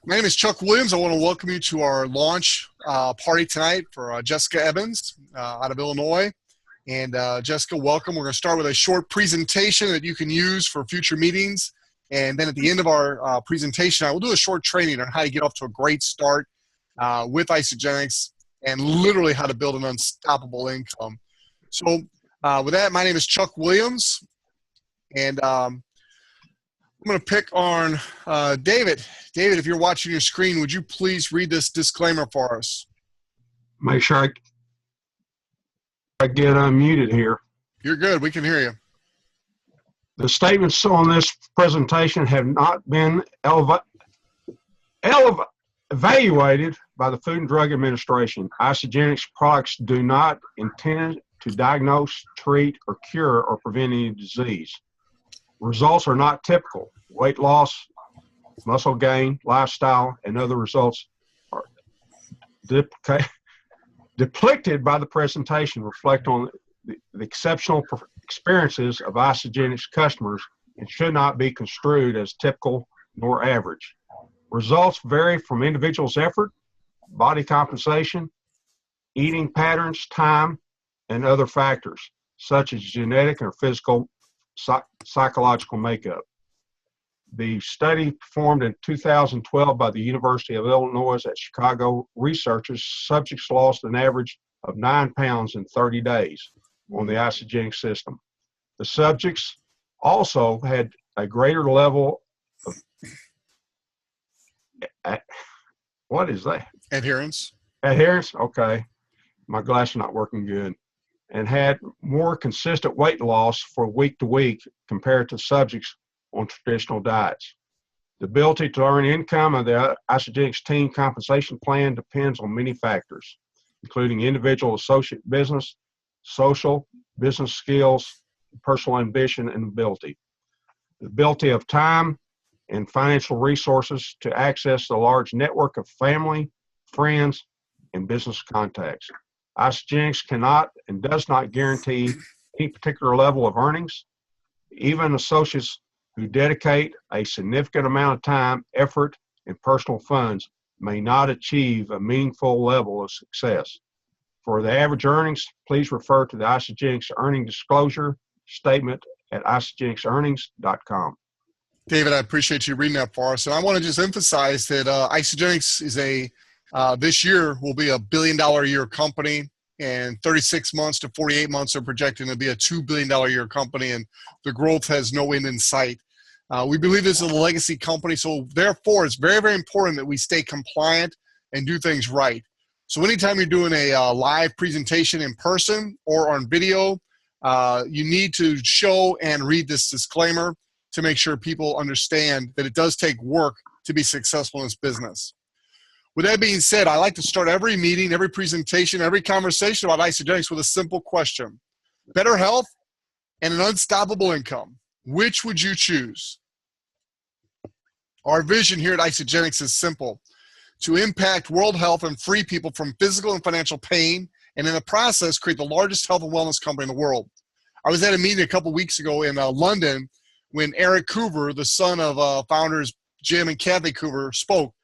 My name is Chuck Williams. I want to welcome you to our launch party tonight for Jessica Evans out of Illinois. And Jessica, welcome. We're going to start with a short presentation that you can use for future meetings. And then at the end of our presentation, I will do a short training on how to get off to a great start with Isagenix and literally how to build an unstoppable income. So with that, my name is Chuck Williams. And I'm going to pick on David. David, if you're watching your screen, would you please read this disclaimer for us? Make sure I get unmuted here. You're good. We can hear you. The statements on this presentation have not been evaluated by the Food and Drug Administration. Isagenix products do not intend to diagnose, treat, or cure or prevent any disease. Results are not typical. Weight loss, muscle gain, lifestyle, and other results are depicted by the presentation reflect on the exceptional experiences of Isagenix customers and should not be construed as typical nor average. Results vary from individuals' effort, body compensation, eating patterns, time, and other factors, such as genetic or physical psychological makeup. The study performed in 2012 by the University of Illinois at Chicago researchers, subjects lost an average of 9 pounds in 30 days on the Isagenix system. The subjects also had a greater level of, what is that? Adherence. Adherence, okay. My glasses are not working good. And had more consistent weight loss for week to week compared to subjects on traditional diets. The ability to earn income of the Isagenix team compensation plan depends on many factors, including individual associate business, social, business skills, personal ambition, and ability. The ability of time and financial resources to access the large network of family, friends, and business contacts. Isagenix cannot and does not guarantee any particular level of earnings. Even associates who dedicate a significant amount of time, effort, and personal funds may not achieve a meaningful level of success. For the average earnings, please refer to the Isagenix earning disclosure statement at isagenixearnings.com. David, I appreciate you reading that for us. And I want to just emphasize that Isagenix is this year will be $1 billion a year company, and 36 months to 48 months are projecting to be a $2 billion a year company, and the growth has no end in sight. We believe this is a legacy company, so therefore it's very, very important that we stay compliant and do things right. So anytime you're doing a live presentation in person or on video, you need to show and read this disclaimer to make sure people understand that it does take work to be successful in this business. With that being said, I like to start every meeting, every presentation, every conversation about Isagenix with a simple question. Better health and an unstoppable income. Which would you choose? Our vision here at Isagenix is simple: to impact world health and free people from physical and financial pain, and in the process, create the largest health and wellness company in the world. I was at a meeting a couple weeks ago in London when Eric Coover, the son of founders Jim and Kathy Coover, spoke.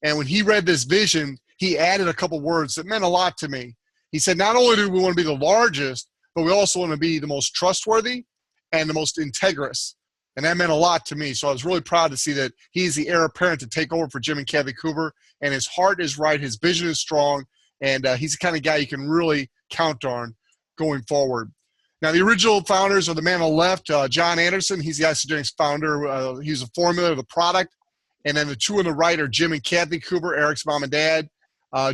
And when he read this vision, he added a couple words that meant a lot to me. He said, not only do we want to be the largest, but we also want to be the most trustworthy and the most integrous. And that meant a lot to me. So I was really proud to see that he's the heir apparent to take over for Jim and Kathy Coover. And his heart is right. His vision is strong. And he's the kind of guy you can really count on going forward. Now, the original founders are the man on the left, John Anderson. He's the Isagenix founder. He's the formula of the product. And then the two on the right are Jim and Kathy Cooper, Eric's mom and dad.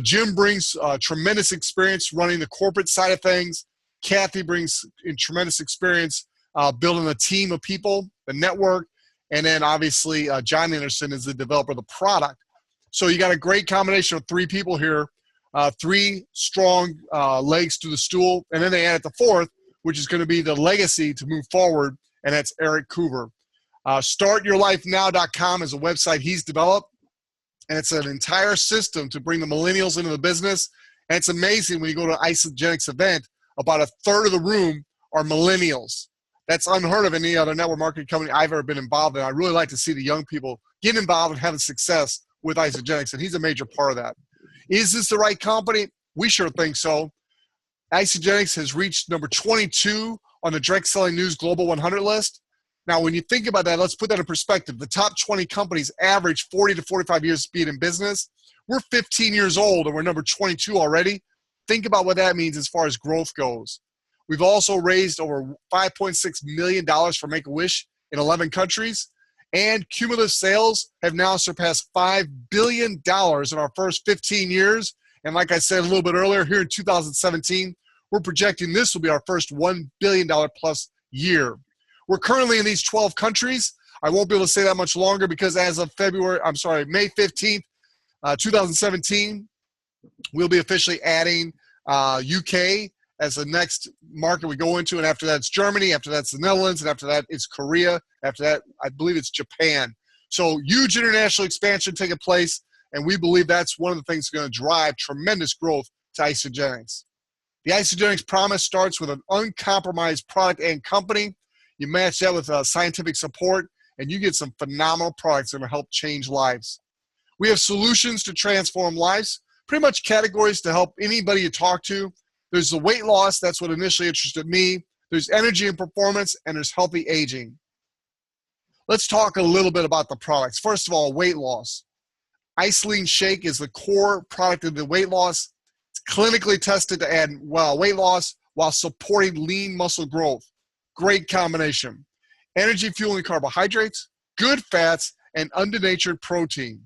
Jim brings tremendous experience running the corporate side of things. Kathy brings in tremendous experience building a team of people, the network. And then obviously John Anderson is the developer of the product. So you got a great combination of three people here, three strong legs to the stool. And then they added the fourth, which is going to be the legacy to move forward, and that's Eric Coover. StartYourLifeNow.com is a website he's developed, and it's an entire system to bring the millennials into the business. And it's amazing when you go to an Isagenix event, about a third of the room are millennials. That's unheard of in any other network marketing company I've ever been involved in. I really like to see the young people get involved and having success with Isagenix, and he's a major part of that. Is this the right company? We sure think so. Isagenix has reached number 22 on the Direct Selling News Global 100 list. Now, when you think about that, let's put that in perspective. The top 20 companies average 40 to 45 years of being in business. We're 15 years old, and we're number 22 already. Think about what that means as far as growth goes. We've also raised over $5.6 million for Make-A-Wish in 11 countries, and cumulative sales have now surpassed $5 billion in our first 15 years. And like I said a little bit earlier, here in 2017, we're projecting this will be our first $1 billion plus year. We're currently in these 12 countries. I won't be able to say that much longer because as of May 15th, 2017, we'll be officially adding UK as the next market we go into, and after that it's Germany, after that's the Netherlands, and after that it's Korea, after that I believe it's Japan. So huge international expansion taking place, and we believe that's one of the things that's going to drive tremendous growth to Isagenix. The Isagenix promise starts with an uncompromised product and company. You match that with scientific support, and you get some phenomenal products that are going to help change lives. We have solutions to transform lives, pretty much categories to help anybody you talk to. There's the weight loss, that's what initially interested me. There's energy and performance, and there's healthy aging. Let's talk a little bit about the products. First of all, weight loss. Isolene Shake is the core product of the weight loss. It's clinically tested to add weight loss while supporting lean muscle growth. Great combination. Energy, fueling carbohydrates, good fats, and undenatured protein.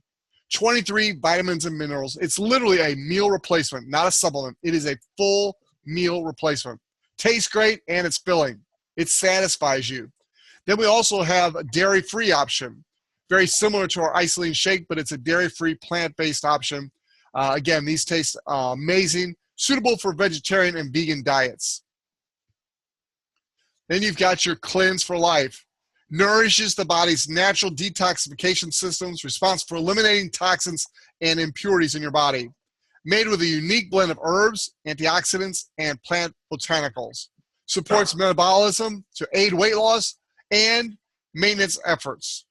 23 vitamins and minerals. It's literally a meal replacement, not a supplement. It is a full meal replacement. Tastes great, and it's filling. It satisfies you. Then we also have a dairy-free option. Very similar to our Isolene Shake, but it's a dairy-free, plant-based option. Again, these taste amazing, suitable for vegetarian and vegan diets. Then you've got your Cleanse for Life. Nourishes the body's natural detoxification systems, responsible for eliminating toxins and impurities in your body. Made with a unique blend of herbs, antioxidants, and plant botanicals. Supports metabolism to aid weight loss and maintenance efforts.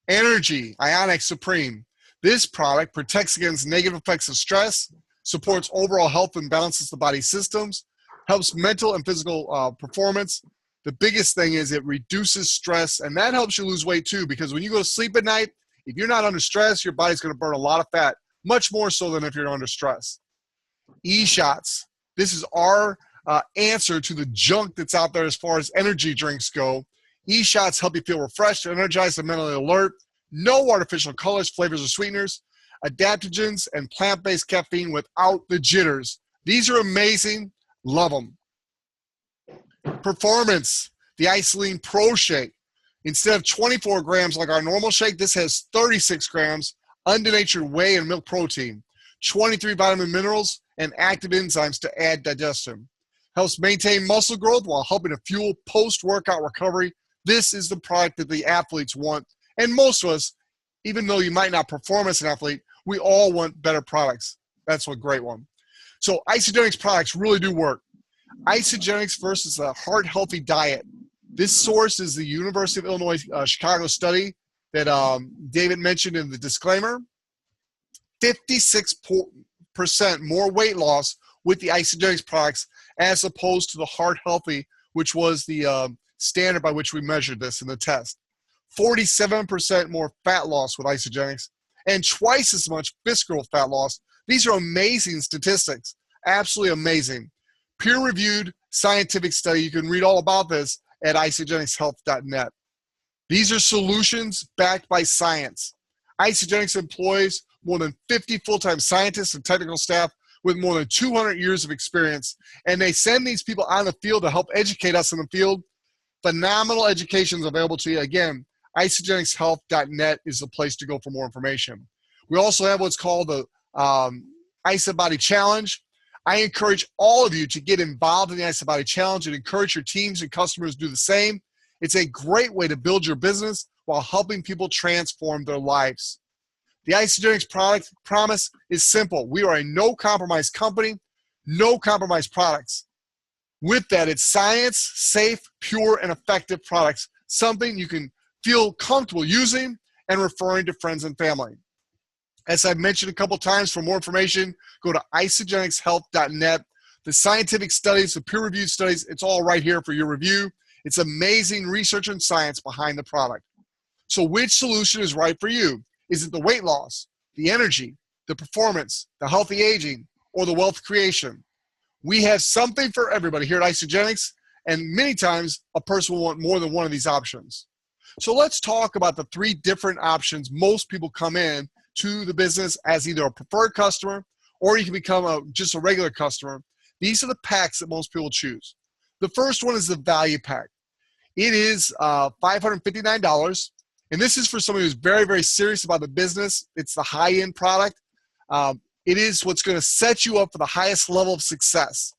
Energy, Ionic Supreme. This product protects against negative effects of stress, supports overall health and balances the body's systems, helps mental and physical performance. The biggest thing is it reduces stress, and that helps you lose weight too, because when you go to sleep at night, if you're not under stress, your body's going to burn a lot of fat, much more so than if you're under stress. E-shots. This is our answer to the junk that's out there as far as energy drinks go. E-shots help you feel refreshed, energized, and mentally alert. No artificial colors, flavors, or sweeteners. Adaptogens and plant-based caffeine without the jitters. These are amazing. Love them. Performance, the Isolene Pro Shake. Instead of 24 grams like our normal shake, this has 36 grams, undenatured whey and milk protein, 23 vitamin minerals, and active enzymes to add digestion. Helps maintain muscle growth while helping to fuel post-workout recovery. This is the product that the athletes want. And most of us, even though you might not perform as an athlete, we all want better products. That's a great one. So Isagenix products really do work. Isagenix versus a heart-healthy diet. This source is the University of Illinois Chicago study that David mentioned in the disclaimer. 56% more weight loss with the Isagenix products as opposed to the heart-healthy, which was the standard by which we measured this in the test. 47% more fat loss with Isagenix and twice as much visceral fat loss. These are amazing statistics, absolutely amazing. Peer-reviewed scientific study. You can read all about this at isagenixhealth.net. These are solutions backed by science. Isagenix employs more than 50 full-time scientists and technical staff with more than 200 years of experience, and they send these people on the field to help educate us in the field. Phenomenal education is available to you. Again, isagenixhealth.net is the place to go for more information. We also have what's called the IsaBody Challenge. I encourage all of you to get involved in the IsaBody Challenge and encourage your teams and customers to do the same. It's a great way to build your business while helping people transform their lives. The Isagenix product promise is simple. We are a no-compromise company, no-compromise products. With that, it's science, safe, pure, and effective products, something you can feel comfortable using and referring to friends and family. As I've mentioned a couple times, for more information, go to isagenixhealth.net. The scientific studies, the peer-reviewed studies, it's all right here for your review. It's amazing research and science behind the product. So which solution is right for you? Is it the weight loss, the energy, the performance, the healthy aging, or the wealth creation? We have something for everybody here at Isagenix, and many times a person will want more than one of these options. So let's talk about the 3 different options most people come in to the business as either a preferred customer, or you can become just a regular customer. These are the packs that most people choose. The first one is the value pack. It is $559, and this is for somebody who's very, very serious about the business. It's the high-end product. It is what's going to set you up for the highest level of success.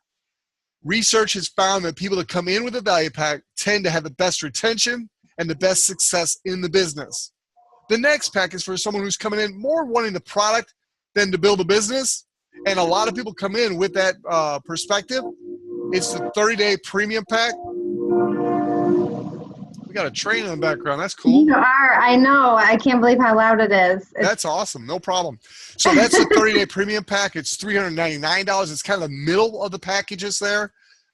Research has found that people that come in with a value pack tend to have the best retention and the best success in the business. The next pack is for someone who's coming in more wanting the product than to build a business. And a lot of people come in with that perspective. It's the 30-day premium pack. We got a train in the background. That's cool. You are. I know. I can't believe how loud it is. That's awesome. No problem. So that's the 30-day premium pack. It's $399. It's kind of the middle of the packages there.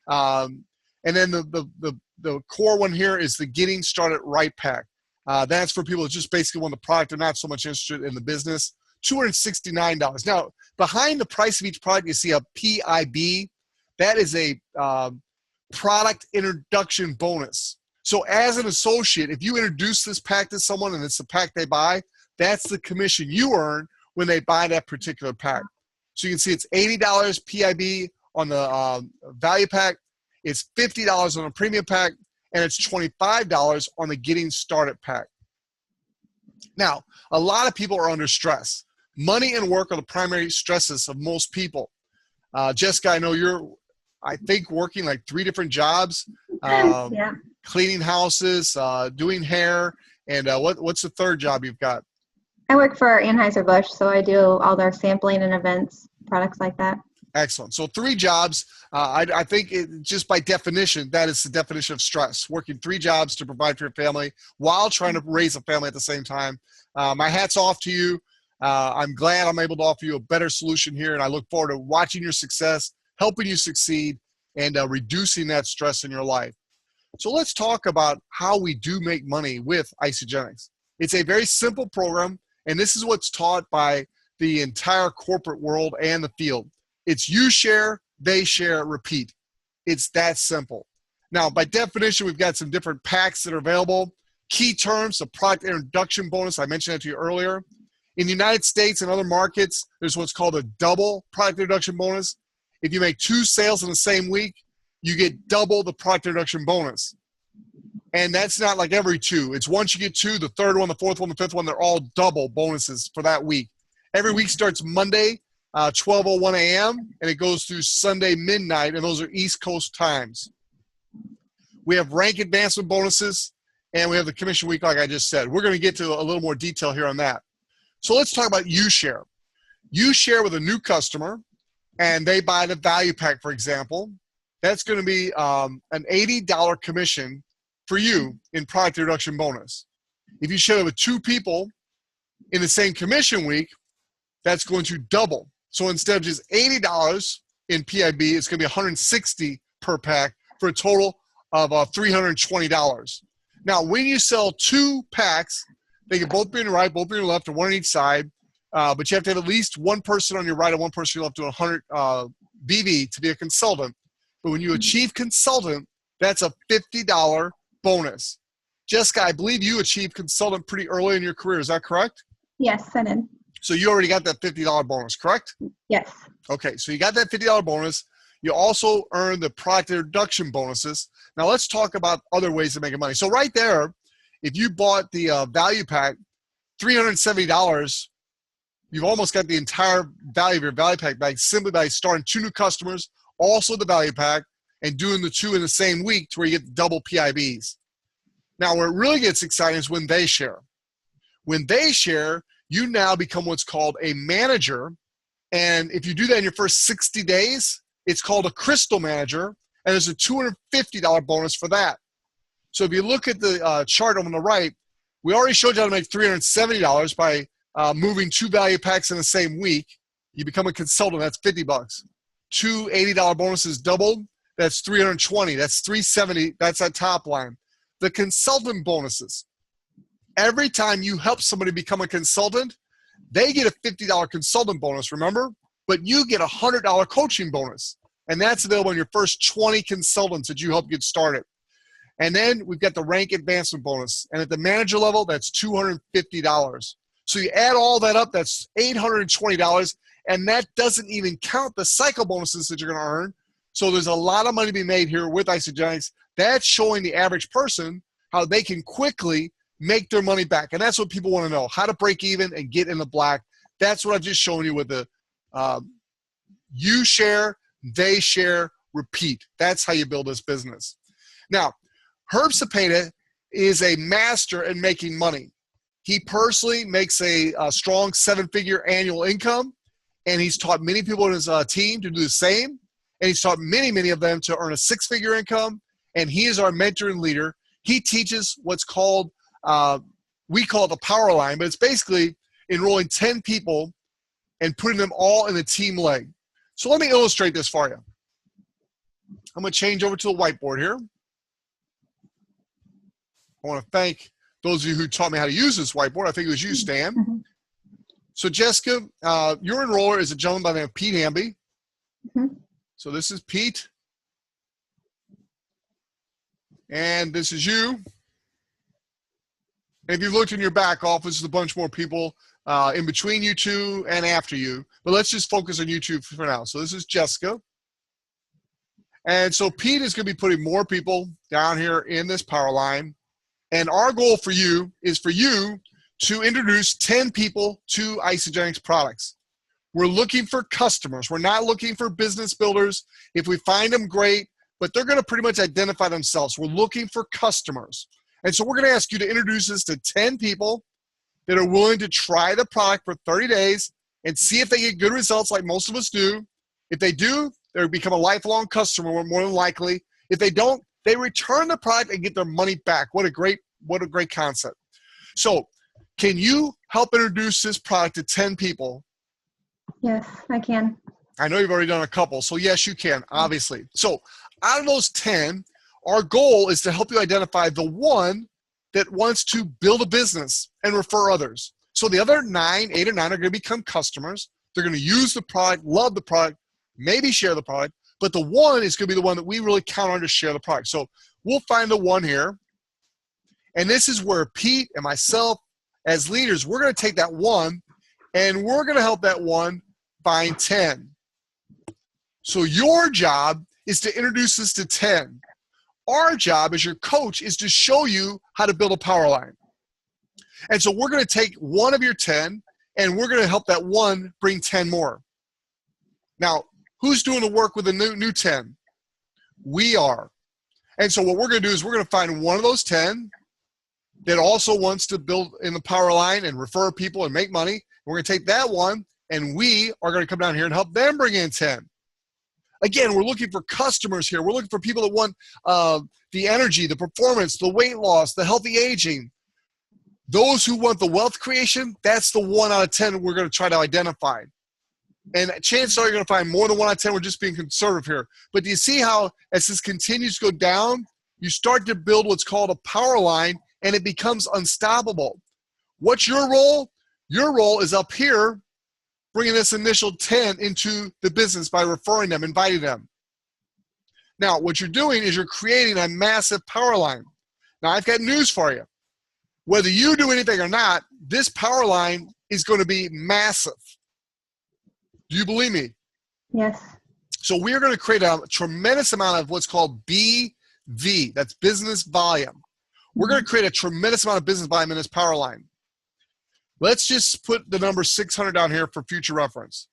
And then the core one here is the Getting Started Right pack. That's for people that just basically want the product. They're not so much interested in the business. $269. Now, behind the price of each product, you see a PIB. That is a product introduction bonus. So as an associate, if you introduce this pack to someone and it's the pack they buy, that's the commission you earn when they buy that particular pack. So you can see it's $80 PIB on the value pack. It's $50 on the premium pack, and it's $25 on the Getting Started pack. Now, a lot of people are under stress. Money and work are the primary stresses of most people. Jessica, I know you're, I think, working like 3 different jobs, Yeah. cleaning houses, doing hair, and what's the third job you've got? I work for Anheuser-Busch, so I do all their sampling and events, products like that. Excellent. So 3 jobs. I think just by definition, that is the definition of stress, working 3 jobs to provide for your family while trying to raise a family at the same time. My hat's off to you. I'm glad I'm able to offer you a better solution here, and I look forward to watching your success, helping you succeed, and reducing that stress in your life. So let's talk about how we do make money with Isagenix. It's a very simple program, and this is what's taught by the entire corporate world and the field. It's you share, they share, repeat. It's that simple. Now, by definition, we've got some different packs that are available. Key terms, the product introduction bonus, I mentioned that to you earlier. In the United States and other markets, there's what's called a double product introduction bonus. If you make 2 sales in the same week, you get double the product introduction bonus. And that's not like every 2. It's once you get 2, the 3rd one, the 4th one, the 5th one, they're all double bonuses for that week. Every week starts Monday, 12:01 a.m., and it goes through Sunday midnight, and those are East Coast times. We have rank advancement bonuses, and we have the commission week, like I just said. We're going to get to a little more detail here on that. So let's talk about you share. You share with a new customer, and they buy the value pack, for example. That's going to be an $80 commission for you in product introduction bonus. If you share with 2 people in the same commission week, that's going to double. So instead of just $80 in PIB, it's going to be $160 per pack for a total of $320. Now, when you sell 2 packs, they can both be on your right, both be on your left, or one on each side, but you have to have at least one person on your right and one person on your left doing 100 BV to be a consultant. But when you achieve consultant, that's a $50 bonus. Jessica, I believe you achieved consultant pretty early in your career. Is that correct? Yes, I did. So you already got that $50 bonus, correct? Yes. Okay, so you got that $50 bonus. You also earn the product introduction bonuses. Now let's talk about other ways of making money. So right there, if you bought the value pack, $370, you've almost got the entire value of your value pack back simply by starting 2 new customers, also the value pack, and doing the 2 in the same week to where you get double PIBs. Now, where it really gets exciting is when they share. When they share, you now become what's called a manager. And if you do that in your first 60 days, it's called a crystal manager, and there's a $250 bonus for that. So if you look at the chart on the right, We already showed you how to make $370 by moving 2 value packs in the same week. You become a consultant, that's $50. 2 $80 bonuses doubled, that's $320. That's $370, that's that top line. The consultant bonuses. Every time you help somebody become a consultant, they get a $50 consultant bonus, remember? But you get a $100 coaching bonus. And that's available in your first 20 consultants that you help get started. And then we've got the rank advancement bonus. And at the manager level, that's $250. So you add all that up, that's $820. And that doesn't even count the cycle bonuses that you're going to earn. So there's a lot of money to be made here with Isagenix. That's showing the average person how they can quickly make their money back. And that's what people want to know, how to break even and get in the black. That's what I've just shown you with the you share, they share, repeat. That's how you build this business. Now, Herb Cepeda is a master in making money. He personally makes a strong 7-figure annual income, and he's taught many people in his team to do the same, and he's taught many of them to earn a 6-figure income, and he is our mentor and leader. He teaches what's called, we call it the Powerline, but it's basically enrolling 10 people and putting them all in the team leg. So let me illustrate this for you. I'm going to change over to the whiteboard here. I want to thank those of you who taught me how to use this whiteboard. I think it was you, Stan. So Jessica, your enroller is a gentleman by the name of Pete Hamby. So this is Pete. And this is you. And if you've looked in your back office, there's a bunch more people in between you two and after you. But let's just focus on you two for now. So this is Jessica. And so Pete is going to be putting more people down here in this power line. And our goal for you is for you to introduce 10 people to Isagenix products. We're looking for customers. We're not looking for business builders. If we find them, great, but they're going to pretty much identify themselves. We're looking for customers. And so we're going to ask you to introduce us to 10 people that are willing to try the product for 30 days and see if they get good results like most of us do. If they do, they'll become a lifelong customer more than likely. If they don't, they return the product and get their money back. What a great concept. So can you help introduce this product to 10 people? Yes, I can. I know you've already done a couple, so yes, you can, obviously. So out of those 10, our goal is to help you identify the one that wants to build a business and refer others. So the other 8 or 9 are going to become customers. They're going to use the product, love the product, maybe share the product, but the one is going to be the one that we really count on to share the product. So we'll find the one here. And this is where Pete and myself as leaders, we're going to take that one and we're going to help that one find 10. So your job is to introduce this to 10. Our job as your coach is to show you how to build a power line. And so we're going to take one of your 10 and we're going to help that one bring 10 more. Now, who's doing the work with the new 10? We are. And so what we're going to do is we're going to find one of those 10 that also wants to build in the power line and refer people and make money. We're going to take that one and we are going to come down here and help them bring in 10. Again, we're looking for customers here. We're looking for people that want the energy, the performance, the weight loss, the healthy aging. Those who want the wealth creation, that's the 1 out of 10 we're going to try to identify. And chances are you're going to find more than 1 out of 10. We're just being conservative here. But do you see how as this continues to go down, you start to build what's called a power line and it becomes unstoppable. What's your role? Your role is up here, bringing this initial 10 into the business by referring them, inviting them. Now, what you're doing is you're creating a massive power line. Now, I've got news for you. Whether you do anything or not, this power line is going to be massive. Do you believe me? Yes. So we're going to create a tremendous amount of what's called BV. That's business volume. We're going to create a tremendous amount of business volume in this power line. Let's just put the number 600 down here for future reference.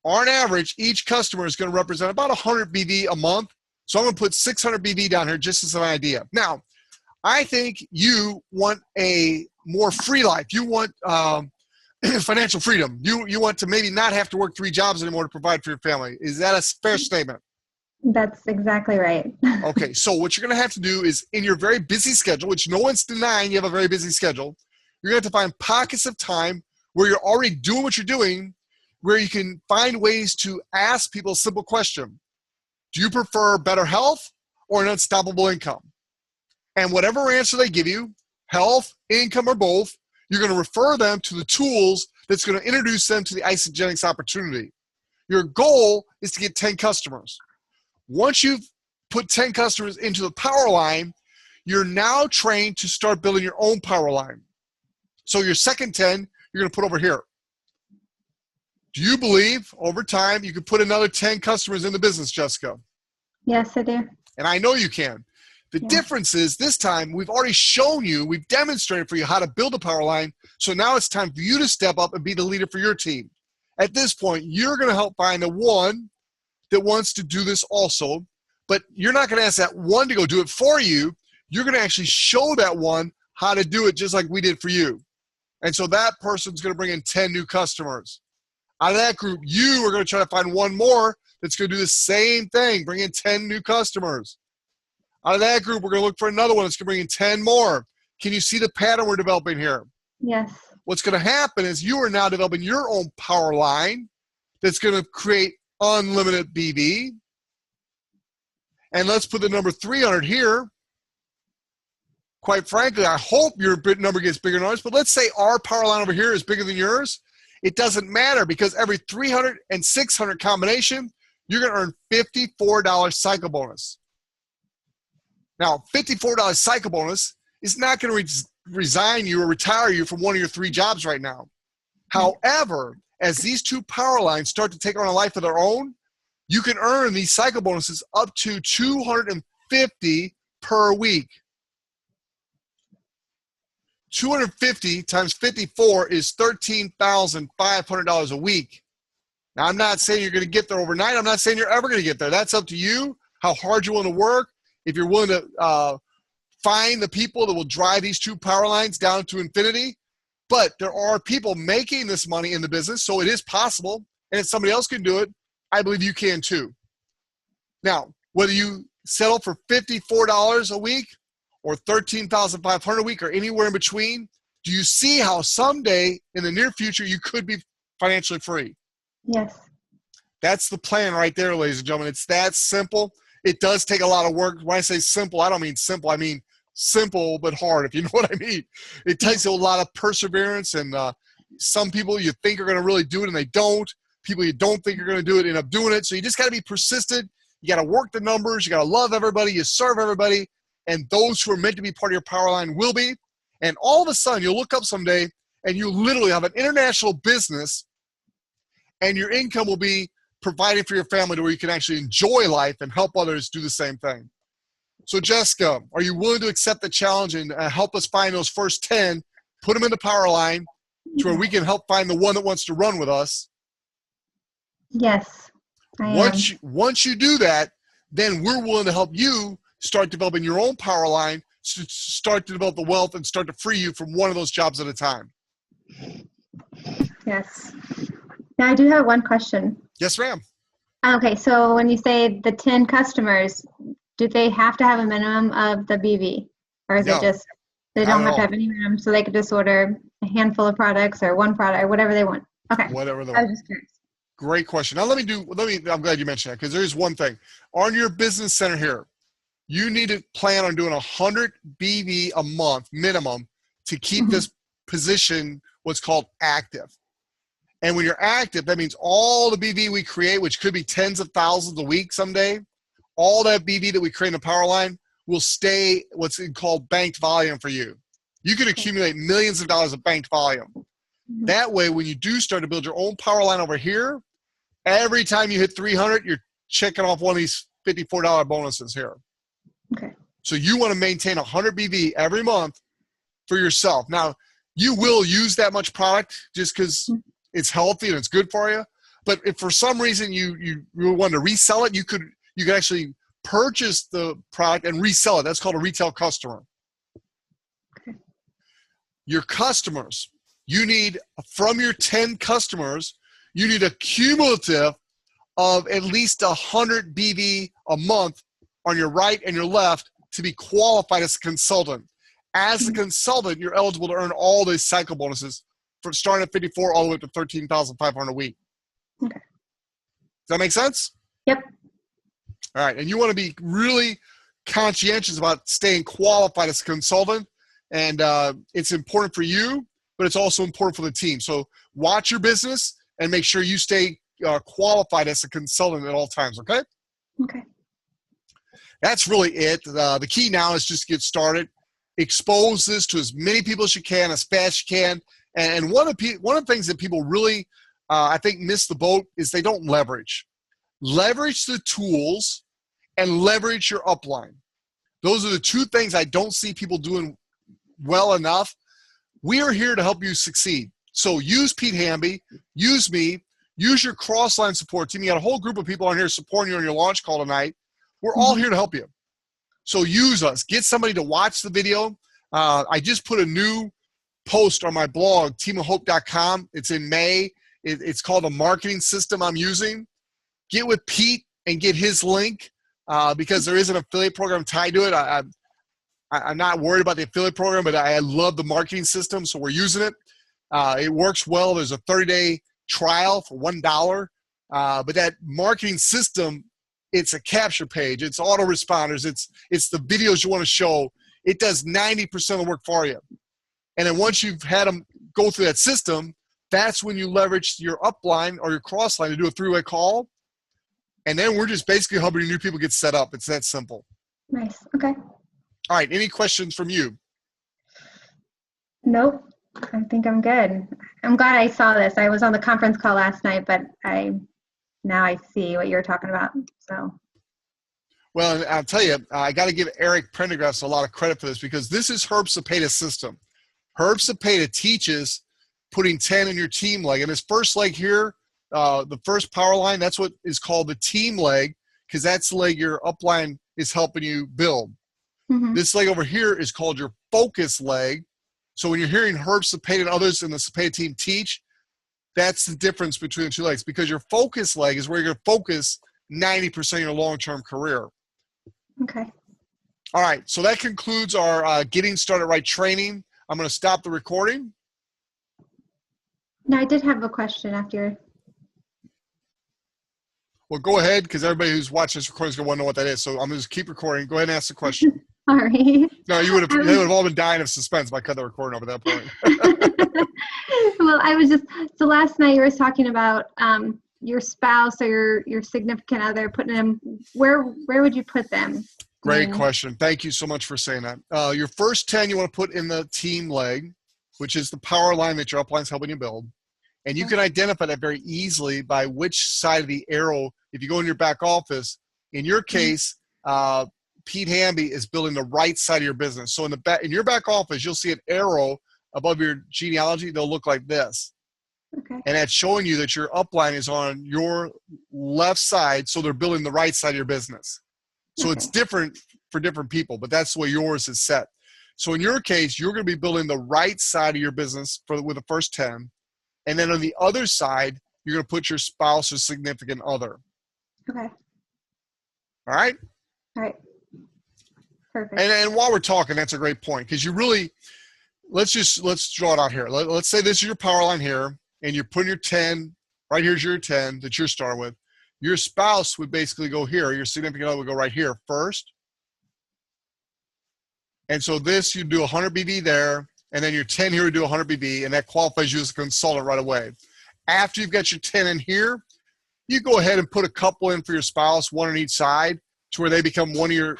On average, each customer is going to represent about 100 BV a month. So I'm going to put 600 BV down here just as an idea. Now, I think you want a more free life. You want financial freedom. You want to maybe not have to work 3 jobs anymore to provide for your family. Is that a fair statement? That's exactly right. Okay, so what you're going to have to do is in your very busy schedule, which no one's denying you have a very busy schedule, you're going to have to find pockets of time where you're already doing what you're doing, where you can find ways to ask people a simple question. Do you prefer better health or an unstoppable income? And whatever answer they give you, health, income, or both, you're going to refer them to the tools that's going to introduce them to the Isagenix opportunity. Your goal is to get 10 customers. Once you've put 10 customers into the power line, you're now trained to start building your own power line. So your second 10, you're going to put over here. Do you believe over time you could put another 10 customers in the business, Jessica? Yes, I do. And I know you can. The difference is this time we've already shown you, we've demonstrated for you how to build a power line. So now it's time for you to step up and be the leader for your team. At this point, you're going to help find the one that wants to do this also, but you're not going to ask that one to go do it for you. You're going to actually show that one how to do it just like we did for you. And so that person's going to bring in 10 new customers. Out of that group, you are going to try to find one more that's going to do the same thing, bring in 10 new customers. Out of that group, we're going to look for another one that's going to bring in 10 more. Can you see the pattern we're developing here? Yes. What's going to happen is you are now developing your own power line that's going to create unlimited BV. And let's put the number 300 here. Quite frankly, I hope your number gets bigger than ours, but let's say our power line over here is bigger than yours. It doesn't matter because every 300 and 600 combination, you're going to earn $54 cycle bonus. Now, $54 cycle bonus is not going to resign you or retire you from one of your 3 jobs right now. However, as these 2 power lines start to take on a life of their own, you can earn these cycle bonuses up to $250 per week. 250 times 54 is $13,500 a week. Now, I'm not saying you're going to get there overnight. I'm not saying you're ever going to get there. That's up to you, how hard you're willing to work. If you're willing to find the people that will drive these 2 power lines down to infinity. But there are people making this money in the business, so it is possible. And if somebody else can do it, I believe you can too. Now, whether you settle for $54 a week or $13,500 a week or anywhere in between, do you see how someday in the near future you could be financially free? Yes. That's the plan right there, ladies and gentlemen. It's that simple. It does take a lot of work. When I say simple, I don't mean simple. I mean simple but hard, if you know what I mean. It takes a lot of perseverance, and some people you think are going to really do it and they don't. People you don't think are going to do it end up doing it. So you just got to be persistent. You got to work the numbers. You got to love everybody. You serve everybody. And those who are meant to be part of your power line will be. And all of a sudden, you'll look up someday and you literally have an international business, and your income will be providing for your family to where you can actually enjoy life and help others do the same thing. So Jessica, are you willing to accept the challenge and help us find those first 10, put them in the power line to where we can help find the one that wants to run with us? Yes, I am. Once you do that, then we're willing to help you start developing your own power line, start to develop the wealth and start to free you from one of those jobs at a time. Yes. Now I do have one question. Yes, ma'am. Okay, so when you say the 10 customers, do they have to have a minimum of the BV? Or is it just, they don't have to have any minimum, so they could just order a handful of products or one product or whatever they want? Okay. Whatever they I want. was just curious. Great question. Now I'm glad you mentioned that, because there is one thing. On your business center here, you need to plan on doing 100 BV a month minimum to keep this position what's called active. And when you're active, that means all the BV we create, which could be tens of thousands a week someday, all that BV that we create in the power line will stay what's called banked volume for you. You can accumulate millions of dollars of banked volume. That way, when you do start to build your own power line over here, every time you hit 300, you're checking off one of these $54 bonuses here. Okay. So you want to maintain 100 BV every month for yourself. Now, you will use that much product just because it's healthy and it's good for you. But if for some reason you want to resell it, you could actually purchase the product and resell it. That's called a retail customer. Okay. Your customers, you need, from your 10 customers, you need a cumulative of at least 100 BV a month on your right and your left to be qualified as a consultant. As a consultant, you're eligible to earn all these cycle bonuses from starting at 54 all the way up to 13,500 a week. Okay. Does that make sense? Yep. All right. And you want to be really conscientious about staying qualified as a consultant. And it's important for you, but it's also important for the team. So watch your business and make sure you stay qualified as a consultant at all times. Okay. Okay. That's really it. The key now is just get started. Expose this to as many people as you can, as fast as you can. And one of the things that people really, I think, miss the boat is they don't leverage. Leverage the tools and leverage your upline. Those are the two things I don't see people doing well enough. We are here to help you succeed. So use Pete Hamby, use me, use your cross-line support team. You got a whole group of people on here supporting you on your launch call tonight. We're all here to help you. So use us. Get somebody to watch the video. I just put a new post on my blog, teamofhope.com. It's in May. It's called a marketing system I'm using. Get with Pete and get his link because there is an affiliate program tied to it. I'm not worried about the affiliate program, but I love the marketing system, so we're using it. It works well. There's a 30-day trial for $1. But that marketing system, it's a capture page. It's autoresponders. It's the videos you want to show. It does 90% of the work for you. And then once you've had them go through that system, that's when you leverage your upline or your crossline to do a three-way call. And then we're just basically helping new people get set up. It's that simple. Nice. Okay. All right. Any questions from you? Nope. I think I'm good. I'm glad I saw this. I was on the conference call last night, but now I see what you're talking about. So. Well, I'll tell you, I got to give Eric Prendergast a lot of credit for this because this is Herb Cepeda's system. Herb Cepeda teaches putting 10 in your team leg. And his first leg here, the first power line, that's what is called the team leg because that's the leg your upline is helping you build. Mm-hmm. This leg over here is called your focus leg. So when you're hearing Herb Cepeda and others in the Cepeda team teach, that's the difference between the two legs because your focus leg is where you're going to focus 90% of your long-term career. Okay. All right. So that concludes our Getting Started Right training. I'm going to stop the recording. No, I did have a question after. Well, go ahead because everybody who's watching this recording is going to want to know what that is. So I'm going to just keep recording. Go ahead and ask the question. All right. No, they would have all been dying of suspense if I cut the recording over that point. Well, so last night you were talking about your spouse or your significant other, putting them, where would you put them? Great question. Thank you so much for saying that. Your first 10 you want to put in the team leg, which is the power line that your upline is helping you build. And you can identify that very easily by which side of the arrow, if you go in your back office, in your case, Pete Hamby is building the right side of your business. So in your back office, you'll see an arrow above your genealogy. They'll look like this. Okay. And that's showing you that your upline is on your left side, so they're building the right side of your business. So it's different for different people, but that's the way yours is set. So in your case, you're going to be building the right side of your business with the first 10. And then on the other side, you're going to put your spouse or significant other. Okay. All right? All right. Perfect. And while we're talking, that's a great point because you really, let's draw it out here. Let's say this is your power line here, and you're putting your 10, right here's your 10 that you're starting with. Your spouse would basically go here. Your significant other would go right here first. And so this, you do 100 BV there, and then your 10 here would do 100 BV, and that qualifies you as a consultant right away. After you've got your 10 in here, you go ahead and put a couple in for your spouse, one on each side, to where they become one of your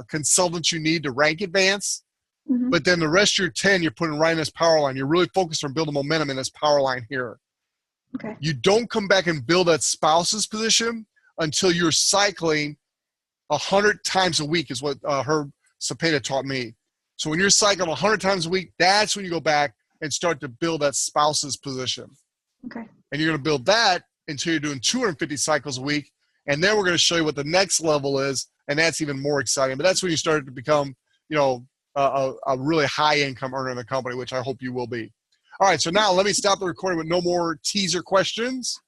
consultants you need to rank advance. Mm-hmm. But then the rest of your 10, you're putting right in this power line. You're really focused on building momentum in this power line here. Okay. You don't come back and build that spouse's position until you're cycling 100 times a week is what Herb Cepeda taught me. So when you're cycling 100 times a week, that's when you go back and start to build that spouse's position. Okay. And you're going to build that until you're doing 250 cycles a week. And then we're going to show you what the next level is, and that's even more exciting. But that's when you start to become, a really high income earner in the company, which I hope you will be. All right, so now let me stop the recording with no more teaser questions.